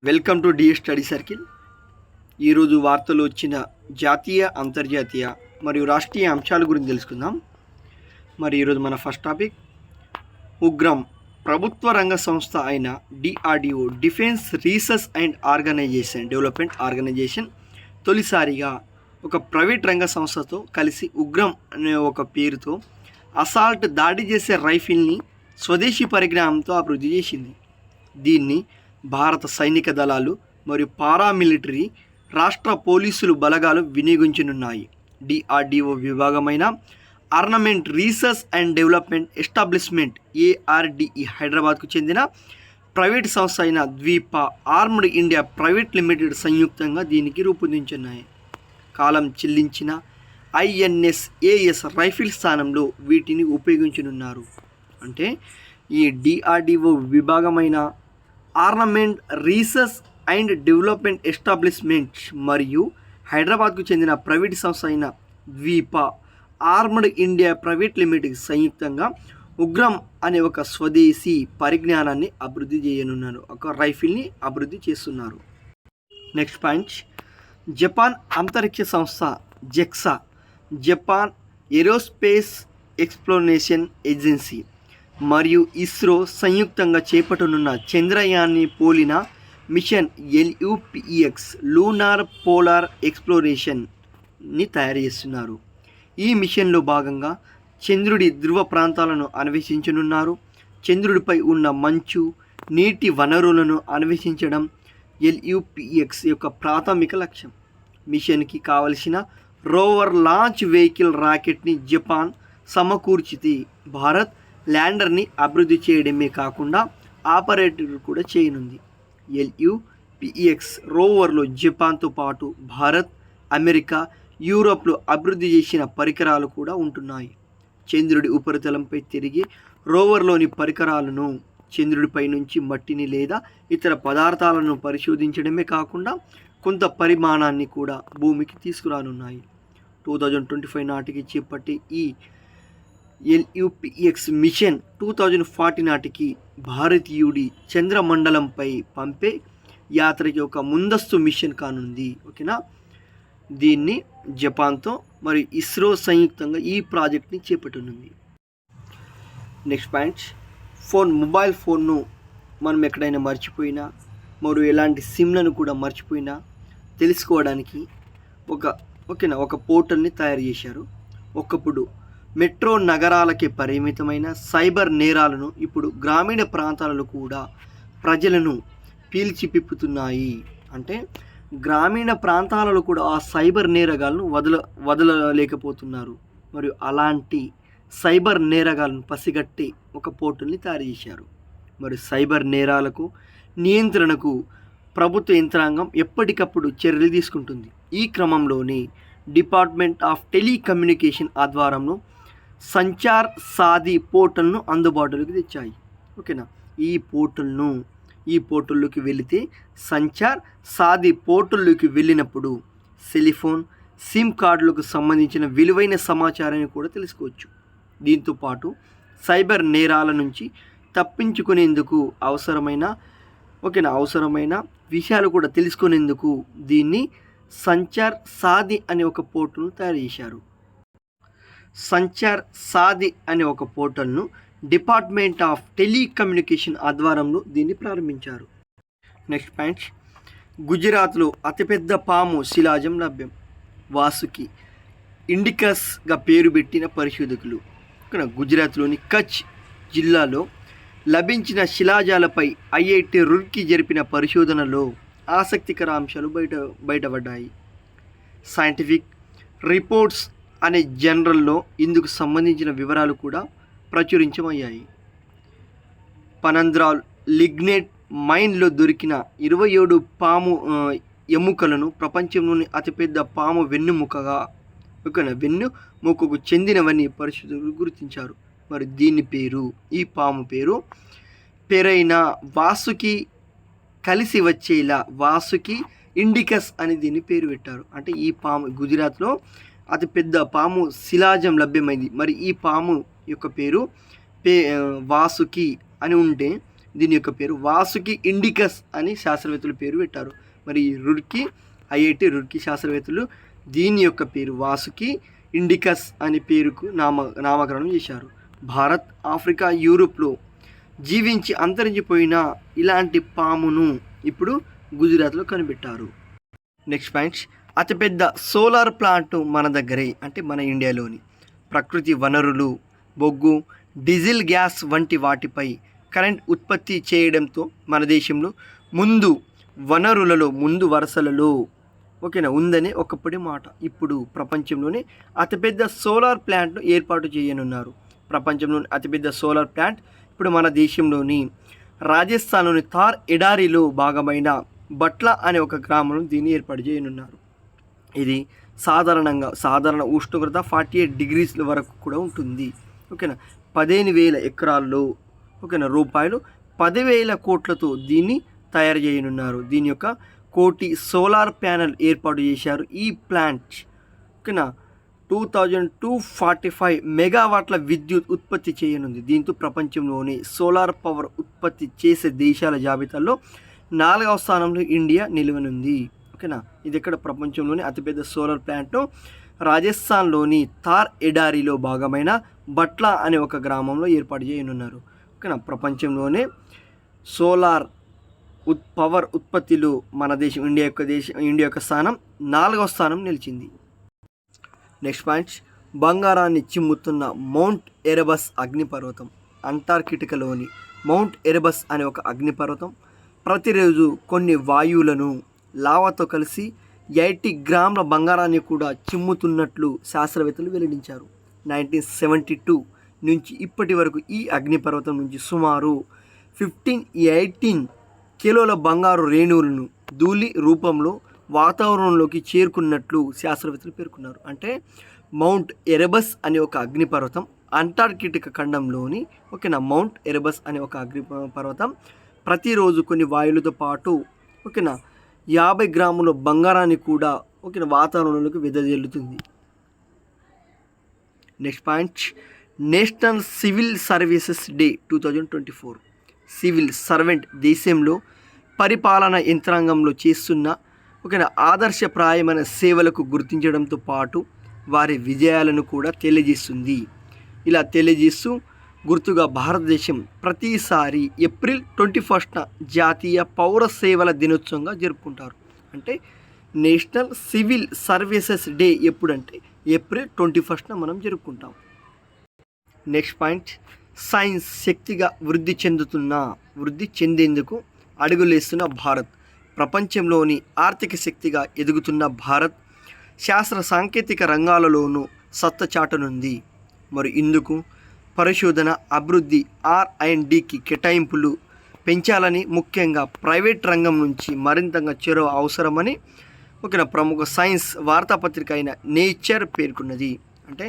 Welcome to DS study circle. ఈరోజు వార్తలు వచ్చిన జాతీయ, అంతర్జాతీయ మరియు రాష్ట్రీయ అంశాల గురించి తెలుసుకుందాం. మరి ఈరోజు మన ఫస్ట్ టాపిక్, ఉగ్రం ప్రభుత్వ రంగ సంస్థ అయిన DRDO defence research and development organisation తొలిసారిగా ఒక ప్రైవేట్ రంగ సంస్థతో కలిసి ఉగ్రం అనే ఒక పేరుతో అసాల్ట్ దాడి చేసే రైఫిల్ని స్వదేశీ పరిజ్ఞానంతో అభివృద్ధి చేసింది. దీన్ని భారత సైనిక దళాలు మరియు పారామిలిటరీ, రాష్ట్ర పోలీసులు బలగాలు వినియోగించనున్నాయి. డిఆర్డిఓ విభాగమైన armament research and development establishment ARDE హైదరాబాద్కు చెందిన ప్రైవేట్ సంస్థ అయిన Dweepa armoured India private limited సంయుక్తంగా దీనికి రూపొందించున్నాయి. కాలం చెల్లించిన ఐఎన్ఎస్ఏఎస్ రైఫిల్ స్థానంలో వీటిని ఉపయోగించనున్నారు. అంటే ఈ డిఆర్డిఓ విభాగమైన armament research and development establishment మరియు హైదరాబాద్కు చెందిన ప్రైవేట్ సంస్థ అయిన Dweepa armoured India private limited సంయుక్తంగా ఉగ్రం అనే ఒక స్వదేశీ పరిజ్ఞానాన్ని అభివృద్ధి చేయనున్నారు. ఒక రైఫిల్ని అభివృద్ధి చేస్తున్నారు. నెక్స్ట్ పాయింట్, జపాన్ అంతరిక్ష సంస్థ JAXA, Japan aerospace exploration agency మరియు ఇస్రో సంయుక్తంగా చేపట్టనున్న చంద్రయాన్ని పోలిన మిషన్ LUPEX లూనార్ పోలార్ ఎక్స్ప్లోరేషన్ని తయారు చేస్తున్నారు. ఈ మిషన్లో భాగంగా చంద్రుడి ధ్రువ ప్రాంతాలను అన్వేషించనున్నారు. చంద్రుడిపై ఉన్న మంచు, నీటి వనరులను అన్వేషించడం LUPEX యొక్క ప్రాథమిక లక్ష్యం. మిషన్కి కావలసిన రోవర్ లాంచ్ వెహికల్ రాకెట్ని జపాన్ సమకూర్చితే భారత్ ల్యాండర్ని అభివృద్ధి చేయడమే కాకుండా ఆపరేటర్ కూడా చేయనుంది. LUPEX రోవర్లో జపాన్తో పాటు భారత్, అమెరికా, యూరోప్లో అభివృద్ధి చేసిన పరికరాలు కూడా ఉంటున్నాయి. చంద్రుడి ఉపరితలంపై తిరిగి రోవర్లోని పరికరాలను చంద్రుడిపై నుంచి మట్టిని లేదా ఇతర పదార్థాలను పరిశోధించడమే కాకుండా కొంత పరిమాణాన్ని కూడా భూమికి తీసుకురానున్నాయి. 2025 నాటికి చేపట్టే ఈ LUPEX మిషన్ 2040 నాటికి భారతీయుడి చంద్రమండలంపై పంపే యాత్రకి ఒక ముందస్తు మిషన్ కానుంది. ఓకేనా, దీన్ని జపాన్తో మరియు ఇస్రో సంయుక్తంగా ఈ ప్రాజెక్ట్ని చేపట్టనుంది. నెక్స్ట్ పాయింట్, మొబైల్ ఫోన్ను మనం ఎక్కడైనా మర్చిపోయినా మరియు ఎలాంటి సిమ్లను కూడా మర్చిపోయినా తెలుసుకోవడానికి ఒక పోర్టల్ని తయారు చేశారు. ఒకప్పుడు మెట్రో నగరాలకే పరిమితమైన సైబర్ నేరాలను ఇప్పుడు గ్రామీణ ప్రాంతాలలో కూడా ప్రజలను పీల్చిపిప్పుతున్నాయి. అంటే గ్రామీణ ప్రాంతాలలో కూడా ఆ సైబర్ నేరగాలను వదలలేకపోతున్నారు. మరియు అలాంటి సైబర్ నేరగాలను పసిగట్టి ఒక పోర్టల్ని తయారు చేశారు. మరి సైబర్ నేరాలకు నియంత్రణకు ప్రభుత్వ యంత్రాంగం ఎప్పటికప్పుడు చర్యలు తీసుకుంటుంది. ఈ క్రమంలోనే డిపార్ట్మెంట్ ఆఫ్ టెలికమ్యూనికేషన్ ఆధ్వర్యంలో సంచార్ సాధి పోర్టల్ను అందుబాటులోకి తెచ్చాయి. ఓకేనా, ఈ పోర్టల్లోకి వెళితే సంచార్ సాధి పోర్టల్లోకి వెళ్ళినప్పుడు సెలిఫోన్, సిమ్ కార్డులకు సంబంధించిన విలువైన సమాచారాన్ని కూడా తెలుసుకోవచ్చు. దీంతోపాటు సైబర్ నేరాల నుంచి తప్పించుకునేందుకు అవసరమైన విషయాలు కూడా తెలుసుకునేందుకు దీన్ని సంచార్ సాధి అనే ఒక పోర్టల్ను తయారు చేశారు. సంచార్ సాధి అనే ఒక పోర్టల్ను డిపార్ట్మెంట్ ఆఫ్ టెలికమ్యూనికేషన్ ఆధ్వర్యంలో దీన్ని ప్రారంభించారు. నెక్స్ట్ పాయింట్, గుజరాత్లో అతిపెద్ద పాము శిలాజం లభ్యం. వాసుకి ఇండికస్గా పేరు పెట్టిన పరిశోధకులు ఇక్కడ గుజరాత్లోని కచ్ జిల్లాలో లభించిన శిలాజాలపై IIT రూర్కీ జరిపిన పరిశోధనలో ఆసక్తికర అంశాలు బయటపడ్డాయి. సైంటిఫిక్ రిపోర్ట్స్ అనే జర్నల్లో ఇందుకు సంబంధించిన వివరాలు కూడా ప్రచురించమయ్యాయి. పనంద్రాల్ లిగ్నైట్ మైన్లో దొరికిన 27 పాము ఎముకలను ప్రపంచంలోని అతిపెద్ద పాము వెన్నుముకకు చెందినవని పరిశోధకులు గుర్తించారు. మరి ఈ పాము పేరు పెరైనా వాసుకి కలిసి వచ్చేలా వాసుకి ఇండికస్ అని దీన్ని పేరు పెట్టారు. అంటే ఈ పాము గుజరాత్లో అతిపెద్ద పాము శిలాజం లభ్యమైంది. మరి ఈ పాము యొక్క పేరు వాసుకి అని ఉంటే దీని యొక్క పేరు వాసుకి ఇండికస్ అని శాస్త్రవేత్తలు పేరు పెట్టారు. మరి ఐఐటి రూర్కీ శాస్త్రవేత్తలు దీని యొక్క పేరు వాసుకి ఇండికస్ అనే పేరుకు నామకరణం చేశారు. భారత్, ఆఫ్రికా, యూరోప్లో జీవించి అంతరించిపోయిన ఇలాంటి పామును ఇప్పుడు గుజరాత్లో కనిపెట్టారు. నెక్స్ట్ పాయింట్, అతిపెద్ద సోలార్ ప్లాంట్ మన దగ్గరే, అంటే మన ఇండియాలోని. ప్రకృతి వనరులు, బొగ్గు, డీజిల్, గ్యాస్ వంటి వాటిపై కరెంట్ ఉత్పత్తి చేయడంతో మన దేశంలో ముందు వరుసలలో ఉందని ఒకప్పటి మాట. ఇప్పుడు ప్రపంచంలోనే అతిపెద్ద సోలార్ ప్లాంట్ను ఏర్పాటు చేయనున్నారు. ప్రపంచంలోని అతిపెద్ద సోలార్ ప్లాంట్ ఇప్పుడు మన దేశంలోని రాజస్థాన్లోని థార్ ఎడారిలో భాగమైన బట్లా అనే ఒక గ్రామంలో దీన్ని ఏర్పాటు చేయనున్నారు. ఇది సాధారణ ఉష్ణోగ్రత 48 డిగ్రీల వరకు కూడా ఉంటుంది. 15,000 ఎకరాల్లో రూపాయలు 10,000 కోట్లతో దీన్ని తయారు చేయనున్నారు. దీని యొక్క 1,000,000 సోలార్ ప్యానెల్ ఏర్పాటు చేశారు. ఈ ప్లాంట్ 2245 మెగావాట్ల విద్యుత్ ఉత్పత్తి చేయనుంది. దీంతో ప్రపంచంలోని సోలార్ పవర్ ఉత్పత్తి చేసే దేశాల జాబితాలో 4వ స్థానంలో ఇండియా నిలవనుంది. ఇది ఇక్కడ ప్రపంచంలోని అతిపెద్ద సోలార్ ప్లాంట్ను రాజస్థాన్లోని థార్ ఎడారిలో భాగమైన బట్లా అనే ఒక గ్రామంలో ఏర్పాటు చేయనున్నారు. ప్రపంచంలోనే సోలార్ పవర్ ఉత్పత్తిలో మన దేశం ఇండియా యొక్క స్థానం 4వ స్థానం నిలిచింది. నెక్స్ట్ పాయింట్, బంగారాన్ని చిమ్ముతున్న మౌంట్ ఎరెబస్ అగ్నిపర్వతం. అంటార్కిటికాలోని మౌంట్ ఎరెబస్ అనే ఒక అగ్నిపర్వతం ప్రతిరోజు కొన్ని వాయువులను లావాతో కలిసి 80 గ్రాముల బంగారాన్ని కూడా చిమ్ముతున్నట్లు శాస్త్రవేత్తలు వెల్లడించారు. 1972 నుంచి ఇప్పటి వరకు ఈ అగ్నిపర్వతం నుంచి సుమారు 18 కిలోల బంగారు రేణువులను ధూళి రూపంలో వాతావరణంలోకి చేరుకున్నట్లు శాస్త్రవేత్తలు పేర్కొన్నారు. అంటే మౌంట్ ఎరెబస్ అనే ఒక అగ్నిపర్వతం అంటార్కిటికా ఖండంలోని మౌంట్ ఎరెబస్ అనే ఒక అగ్నిపర్వతం ప్రతిరోజు కొన్ని వాయువులతో పాటు 50 గ్రాముల బంగారాన్ని కూడా వాతావరణంలోకి వెదజల్లుతుంది. Next point, national civil services day 2024. Civil servant దేశంలో పరిపాలన యంత్రాంగంలో చేస్తున్న ఆదర్శప్రాయమైన సేవలకు గుర్తించడంతో పాటు వారి విజయాలను కూడా తెలియజేస్తుంది. ఇలా తెలియజేస్తూ గుర్తుగా భారతదేశం ప్రతిసారి ఏప్రిల్ 21న జాతీయ పౌర సేవల దినోత్సవంగా జరుపుకుంటారు. అంటే నేషనల్ సివిల్ సర్వీసెస్ డే ఎప్పుడంటే ఏప్రిల్ 21న మనం జరుపుకుంటాం. నెక్స్ట్ పాయింట్, సైన్స్ శక్తిగా వృద్ధి చెందేందుకు అడుగులేస్తున్న భారత్. ప్రపంచంలోని ఆర్థిక శక్తిగా ఎదుగుతున్న భారత్ శాస్త్ర సాంకేతిక రంగాలలోనూ సత్తా చాటనుంది. మరి ఇందుకు పరిశోధన, అభివృద్ధి, R&Dకి కేటాయింపులు పెంచాలని, ముఖ్యంగా ప్రైవేట్ రంగం నుంచి మరింతగా చొరవ అవసరమని ప్రముఖ సైన్స్ వార్తాపత్రిక అయిన నేచర్ పేర్కొన్నది. అంటే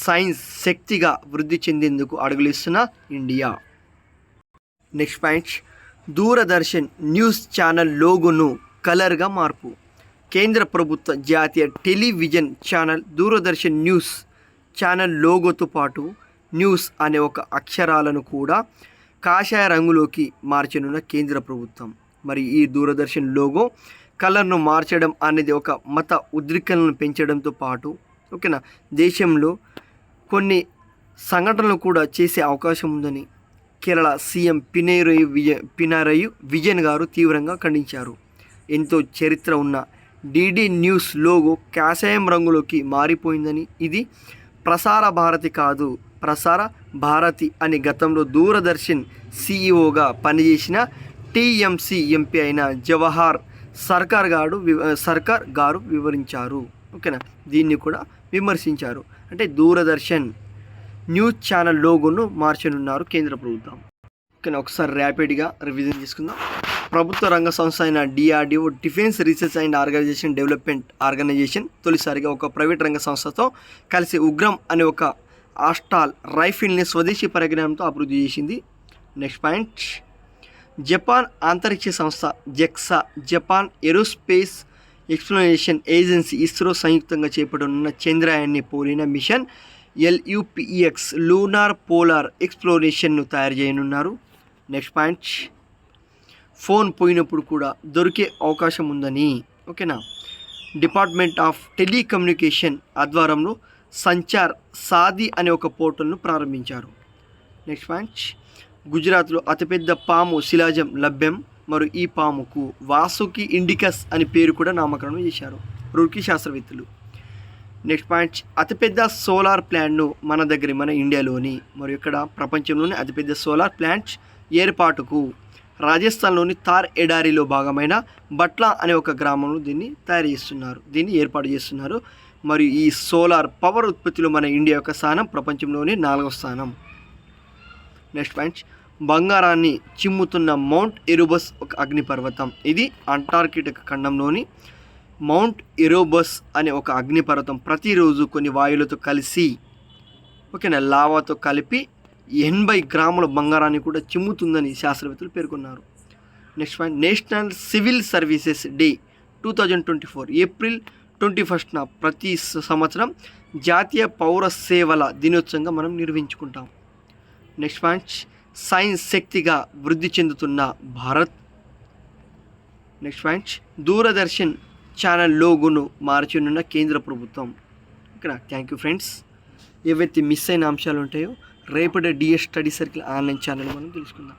సైన్స్ శక్తిగా వృద్ధి చెందేందుకు అడుగులేస్తున్న India. Next point, Doordarshan news channel లోగోను కలర్గా మార్పు. కేంద్ర ప్రభుత్వ జాతీయ television channel Doordarshan news channel లోగోతో పాటు న్యూస్ అనే ఒక అక్షరాలను కూడా కాషాయ రంగులోకి మార్చనున్న కేంద్ర ప్రభుత్వం. మరి ఈ దూరదర్శన్ లోగో కలర్ను మార్చడం అనేది ఒక మత ఉద్రిక్తలను పెంచడంతో పాటు దేశంలో కొన్ని సంఘటనలు కూడా చేసే అవకాశం ఉందని కేరళ సీఎం పినరయి విజయన్ గారు తీవ్రంగా ఖండించారు. ఎంతో చరిత్ర ఉన్న డిడి న్యూస్ లోగో కాషాయం రంగులోకి మారిపోయిందని, ఇది ప్రసార భారతి కాదు, ప్రసార భారతి అని గతంలో దూరదర్శన్ సీఈఓగా పనిచేసిన టీఎంసీ ఎంపీ అయిన జవహర్ సర్కార్ గారు వివరించారు. దీన్ని కూడా విమర్శించారు. అంటే దూరదర్శన్ న్యూస్ ఛానల్ లోగోను మార్చనున్నారు కేంద్ర ప్రభుత్వం. ఒకసారి ర్యాపిడ్గా రివిజన్ చేసుకుందాం. ప్రభుత్వ రంగ సంస్థ అయిన DRDO, defence research and development organisation తొలిసారిగా ఒక ప్రైవేట్ రంగ సంస్థతో కలిసి ఉగ్రం అనే ఒక ఆస్టాల్ రైఫిల్ని స్వదేశీ పరిజ్ఞానంతో అభివృద్ధి చేసింది. నెక్స్ట్ పాయింట్, జపాన్ అంతరిక్ష సంస్థ JAXA, Japan aerospace exploration agency ISRO సంయుక్తంగా చేపట్టనున్న చంద్రయాన్ని పోలిన మిషన్ LUPEX లూనార్ పోలార్ ఎక్స్ప్లోరేషన్ను తయారు చేయనున్నారు. నెక్స్ట్ పాయింట్, ఫోన్ పోయినప్పుడు కూడా దొరికే అవకాశం ఉందని, ఓకేనా. డిపార్ట్మెంట్ ఆఫ్ టెలికమ్యూనికేషన్ ఆధ్వర్యంలో సంచార్ సాది అనే ఒక పోర్టల్ను ప్రారంభించారు. నెక్స్ట్ పాయింట్, గుజరాత్లో అతిపెద్ద పాము శిలాజం లభ్యం. మరియు ఈ పాముకు వాసుకి ఇండికస్ అని పేరు కూడా నామకరణం చేశారు రుర్కీ శాస్త్రవేత్తలు. నెక్స్ట్ పాయింట్, అతిపెద్ద సోలార్ ప్లాంట్ను మన ఇండియాలోని మరియు ఇక్కడ ప్రపంచంలోని అతిపెద్ద సోలార్ ప్లాంట్ ఏర్పాటుకు రాజస్థాన్లోని థార్ ఎడారిలో భాగమైన బట్లా అనే ఒక గ్రామంలో దీన్ని ఏర్పాటు చేస్తున్నారు. మరియు ఈ సోలార్ పవర్ ఉత్పత్తిలో మన ఇండియా యొక్క స్థానం ప్రపంచంలోని 4వ స్థానం. నెక్స్ట్ పాయింట్, బంగారాన్ని చిమ్ముతున్న మౌంట్ ఎరోబస్ ఒక అగ్నిపర్వతం. ఇది అంటార్కిటిక్ ఖండంలోని మౌంట్ ఎరోబస్ అనే ఒక అగ్నిపర్వతం ప్రతిరోజు కొన్ని వాయువులతో కలిసి, ఓకేనా, లావాతో కలిపి 80 గ్రాముల బంగారాన్ని కూడా చిమ్ముతుందని శాస్త్రవేత్తలు పేర్కొన్నారు. Next point, national civil services day 2024 April 21న ప్రతి సంవత్సరం జాతీయ పౌర సేవల దినోత్సవంగా మనం నిర్వహించుకుంటాం. నెక్స్ట్ పాయింట్, సైన్స్ శక్తిగా వృద్ధి చెందుతున్న Bharat. Next point, Doordarshan channel లోగోను మార్చనున్న కేంద్ర ప్రభుత్వం. ఇక్కడ థ్యాంక్ యూ ఫ్రెండ్స్. ఏవైతే మిస్ అయిన అంశాలు ఉంటాయో రేపటి DS study circle online channel మనం తెలుసుకుందాం.